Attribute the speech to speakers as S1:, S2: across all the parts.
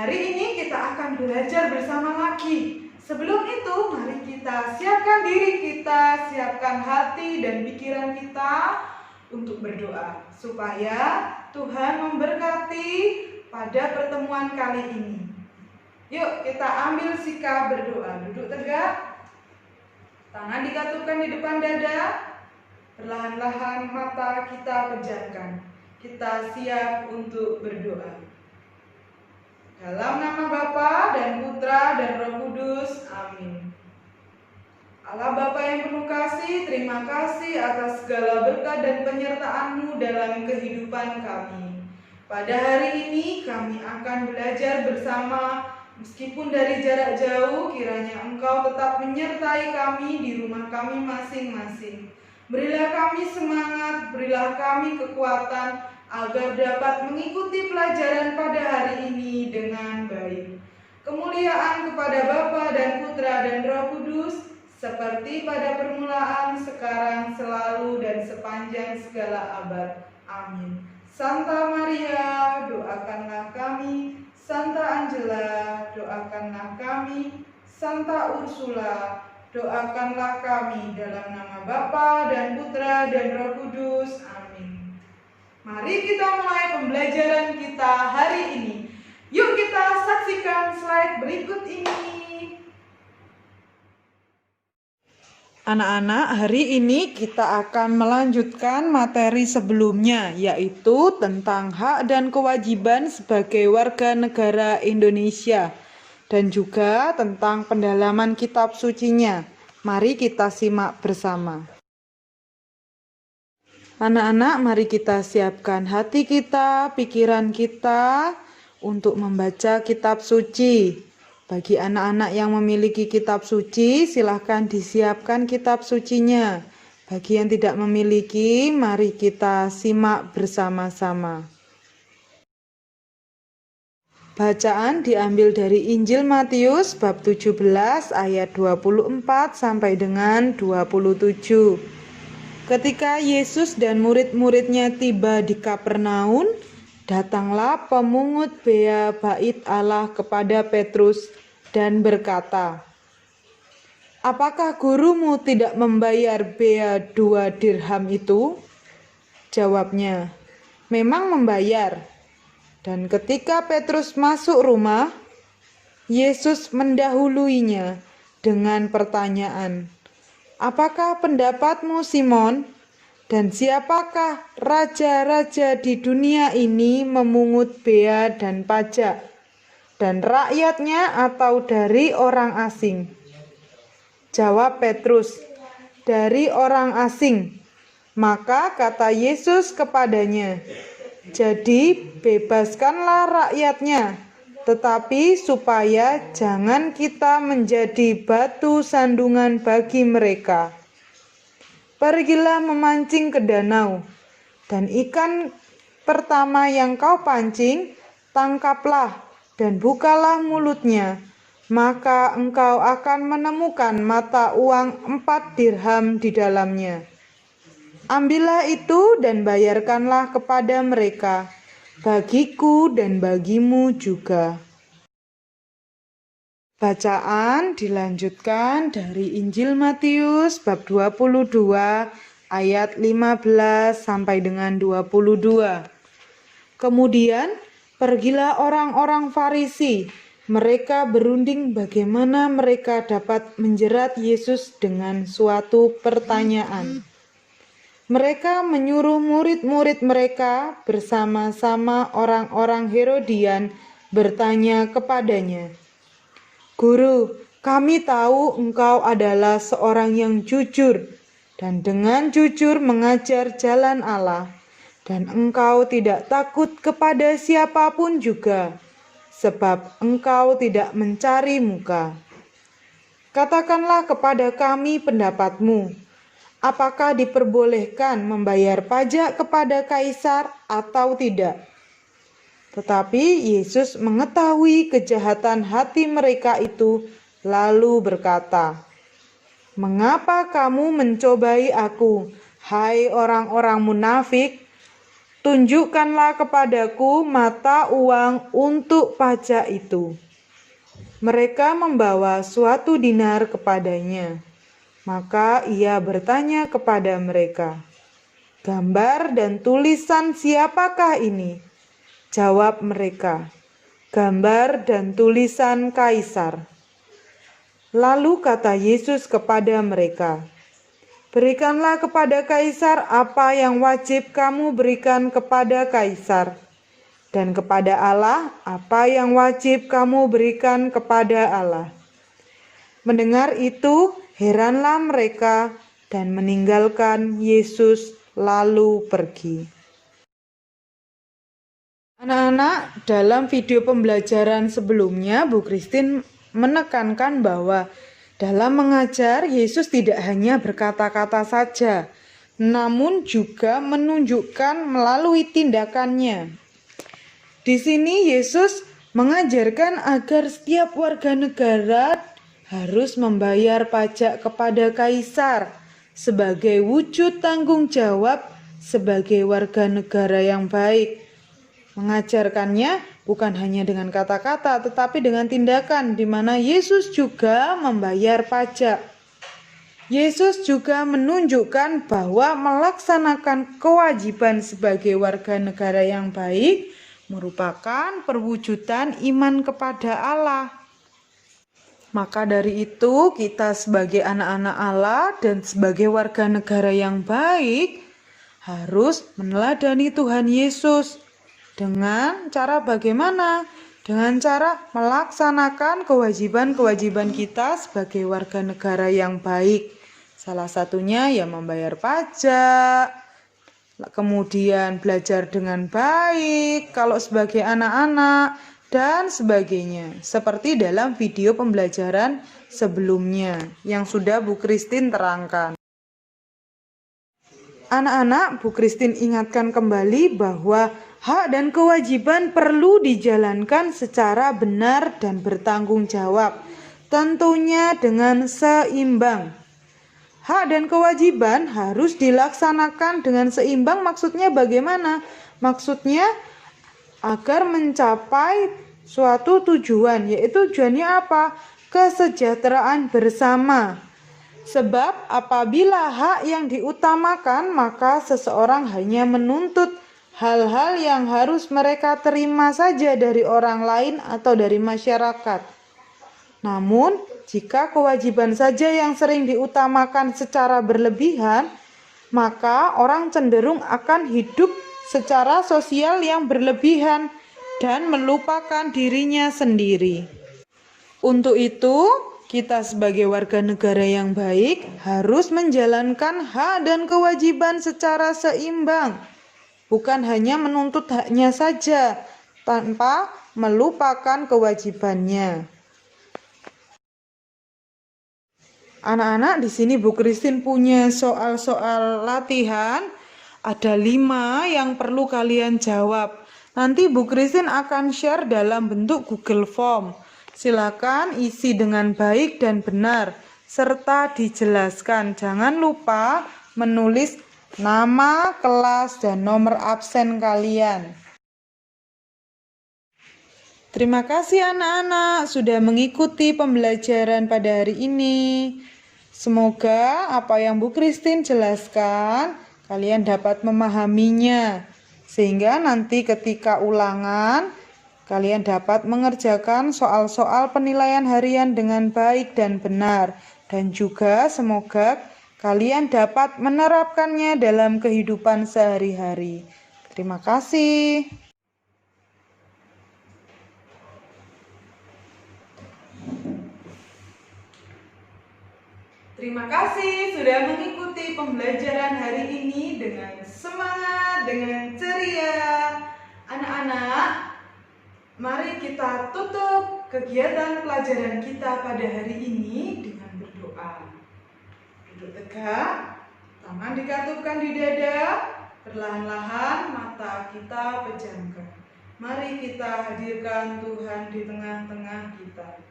S1: Hari ini kita akan belajar bersama lagi. Sebelum itu, mari kita siapkan diri kita, siapkan hati dan pikiran kita untuk berdoa, supaya Tuhan memberkati pada pertemuan kali ini. Yuk kita ambil sikap berdoa. Duduk tegak, tangan dikatupkan di depan dada, perlahan-lahan mata kita pejamkan. Kita siap untuk berdoa. Dalam nama Bapa dan Putra dan Roh Kudus, amin. Allah Bapa yang penuh kasih, terima kasih atas segala berkat dan penyertaan-Mu dalam kehidupan kami. Pada hari ini kami akan belajar bersama, meskipun dari jarak jauh, kiranya Engkau tetap menyertai kami di rumah kami masing-masing. Berilah kami semangat, berilah kami kekuatan, agar dapat mengikuti pelajaran pada hari ini dengan baik. Kemuliaan kepada Bapa dan Putra dan Roh Kudus, seperti pada permulaan, sekarang, selalu, dan sepanjang segala abad. Amin. Santa Maria, doakanlah kami. Santa Angela, doakanlah kami. Santa Ursula, doakanlah kami. Dalam nama Bapa dan Putra dan Roh Kudus. Amin. Mari kita mulai pembelajaran kita hari ini. Yuk kita saksikan slide berikut ini. Anak-anak, hari ini kita akan melanjutkan materi sebelumnya, yaitu tentang hak dan kewajiban sebagai warga negara Indonesia, dan juga tentang pendalaman kitab sucinya. Mari kita simak bersama. Anak-anak, mari kita siapkan hati kita, pikiran kita untuk membaca kitab suci. Bagi anak-anak yang memiliki kitab suci, silahkan disiapkan kitab sucinya. Bagi yang tidak memiliki, mari kita simak bersama-sama. Bacaan diambil dari Injil Matius bab 17 ayat 24 sampai dengan 27. Ketika Yesus dan murid-muridnya tiba di Kapernaum, datanglah pemungut bea bait Allah kepada Petrus dan berkata, "Apakah gurumu tidak membayar bea 2 dirham itu?" Jawabnya, "Memang membayar." Dan ketika Petrus masuk rumah, Yesus mendahuluinya dengan pertanyaan, "Apakah pendapatmu, Simon? Dan siapakah raja-raja di dunia ini memungut bea dan pajak, dan rakyatnya atau dari orang asing?" Jawab Petrus, "Dari orang asing." Maka kata Yesus kepadanya, "Jadi bebaskanlah rakyatnya, tetapi supaya jangan kita menjadi batu sandungan bagi mereka. Pergilah memancing ke danau, dan ikan pertama yang kau pancing, tangkaplah dan bukalah mulutnya, maka engkau akan menemukan mata uang 4 dirham di dalamnya. Ambillah itu dan bayarkanlah kepada mereka, bagiku dan bagimu juga." Bacaan dilanjutkan dari Injil Matius bab 22 ayat 15 sampai dengan 22. Kemudian pergilah orang-orang Farisi. Mereka berunding bagaimana mereka dapat menjerat Yesus dengan suatu pertanyaan. Mereka menyuruh murid-murid mereka bersama-sama orang-orang Herodian bertanya kepadanya, "Guru, kami tahu engkau adalah seorang yang jujur dan dengan jujur mengajar jalan Allah, dan engkau tidak takut kepada siapapun juga, sebab engkau tidak mencari muka. Katakanlah kepada kami pendapatmu. Apakah diperbolehkan membayar pajak kepada kaisar atau tidak?" Tetapi Yesus mengetahui kejahatan hati mereka itu, lalu berkata, "Mengapa kamu mencobai aku, hai orang-orang munafik? tunjukkanlah kepadaku mata uang untuk pajak itu. Mereka membawa suatu dinar kepadanya. Maka ia bertanya kepada mereka, gambar dan tulisan siapakah ini? Jawab mereka, gambar dan tulisan Kaisar. Lalu kata Yesus kepada mereka, berikanlah kepada Kaisar apa yang wajib kamu berikan kepada Kaisar, dan kepada Allah apa yang wajib kamu berikan kepada Allah. Mendengar itu, heranlah mereka dan meninggalkan Yesus lalu pergi. Anak-anak, dalam video pembelajaran sebelumnya, Bu Christine menekankan bahwa dalam mengajar, Yesus tidak hanya berkata-kata saja, namun juga menunjukkan melalui tindakannya. Di sini Yesus mengajarkan agar setiap warga negara harus membayar pajak kepada Kaisar sebagai wujud tanggung jawab sebagai warga negara yang baik. Mengajarkannya bukan hanya dengan kata-kata tetapi dengan tindakan, di mana Yesus juga membayar pajak. Yesus juga menunjukkan bahwa melaksanakan kewajiban sebagai warga negara yang baik merupakan perwujudan iman kepada Allah. Maka dari itu, kita sebagai anak-anak Allah dan sebagai warga negara yang baik harus meneladani Tuhan Yesus. Dengan cara bagaimana? Dengan cara melaksanakan kewajiban-kewajiban kita sebagai warga negara yang baik. Salah satunya ya membayar pajak, kemudian belajar dengan baik kalau sebagai anak-anak, dan sebagainya, seperti dalam video pembelajaran sebelumnya yang sudah Bu Christine terangkan. Anak-anak, Bu Christine ingatkan kembali bahwa hak dan kewajiban perlu dijalankan secara benar dan bertanggung jawab, tentunya dengan seimbang. Hak dan kewajiban harus dilaksanakan dengan seimbang, maksudnya bagaimana? Maksudnya agar mencapai suatu tujuan, yaitu tujuannya apa? Kesejahteraan bersama. Sebab apabila hak yang diutamakan, maka seseorang hanya menuntut hal-hal yang harus mereka terima saja dari orang lain atau dari masyarakat. Namun, jika kewajiban saja yang sering diutamakan secara berlebihan, maka orang cenderung akan hidup secara sosial yang berlebihan dan melupakan dirinya sendiri. Untuk itu, kita sebagai warga negara yang baik harus menjalankan hak dan kewajiban secara seimbang, bukan hanya menuntut haknya saja tanpa melupakan kewajibannya. Anak-anak, di sini Bu Christine punya soal-soal latihan. Ada 5 yang perlu kalian jawab. Nanti Bu Christine akan share dalam bentuk Google Form. Silakan isi dengan baik dan benar, serta dijelaskan. Jangan lupa menulis nama, kelas, dan nomor absen kalian. Terima kasih anak-anak sudah mengikuti pembelajaran pada hari ini. Semoga apa yang Bu Christine jelaskan kalian dapat memahaminya, sehingga nanti ketika ulangan kalian dapat mengerjakan soal-soal penilaian harian dengan baik dan benar, dan juga semoga kalian dapat menerapkannya dalam kehidupan sehari-hari. Terima kasih. Terima kasih sudah mengikuti pembelajaran hari ini dengan semangat, dengan ceria. Anak-anak, mari kita tutup kegiatan pelajaran kita pada hari ini dengan berdoa. Duduk tegak, tangan dikatupkan di dada, perlahan-lahan mata kita pejamkan. Mari kita hadirkan Tuhan di tengah-tengah kita.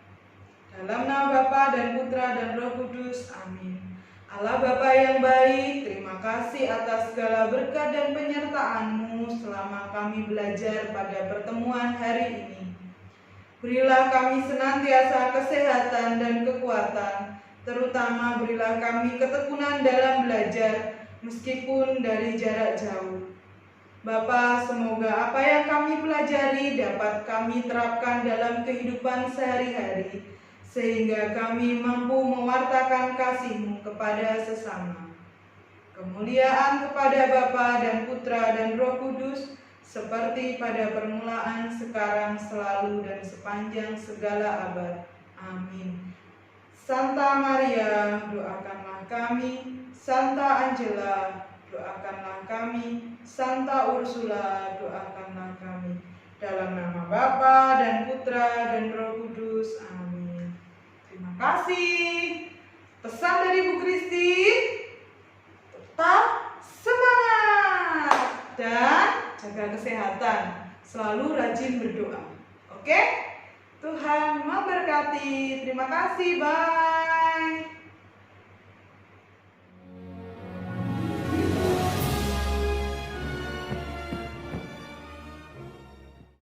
S1: Dalam nama Bapa dan Putra dan Roh Kudus, amin. Allah Bapa yang baik, terima kasih atas segala berkat dan penyertaan-Mu. selama kami belajar pada pertemuan hari ini. Berilah kami senantiasa kesehatan dan kekuatan, terutama berilah kami ketekunan dalam belajar, meskipun dari jarak jauh. Bapa, semoga apa yang kami pelajari dapat kami terapkan dalam kehidupan sehari-hari, sehingga kami mampu mewartakan kasih-Mu kepada sesama. Kemuliaan kepada Bapa dan Putra dan Roh Kudus, seperti pada permulaan, sekarang, selalu, dan sepanjang segala abad. Amin. Santa Maria, doakanlah kami. Santa Angela, doakanlah kami. Santa Ursula, doakanlah kami. Dalam nama Bapa dan Putra dan Roh Kudus. Amin. Terima kasih. Pesan dari Bu Kristi, tetap semangat dan jaga kesehatan. Selalu rajin berdoa. Oke? Tuhan memberkati. Terima kasih. Bye.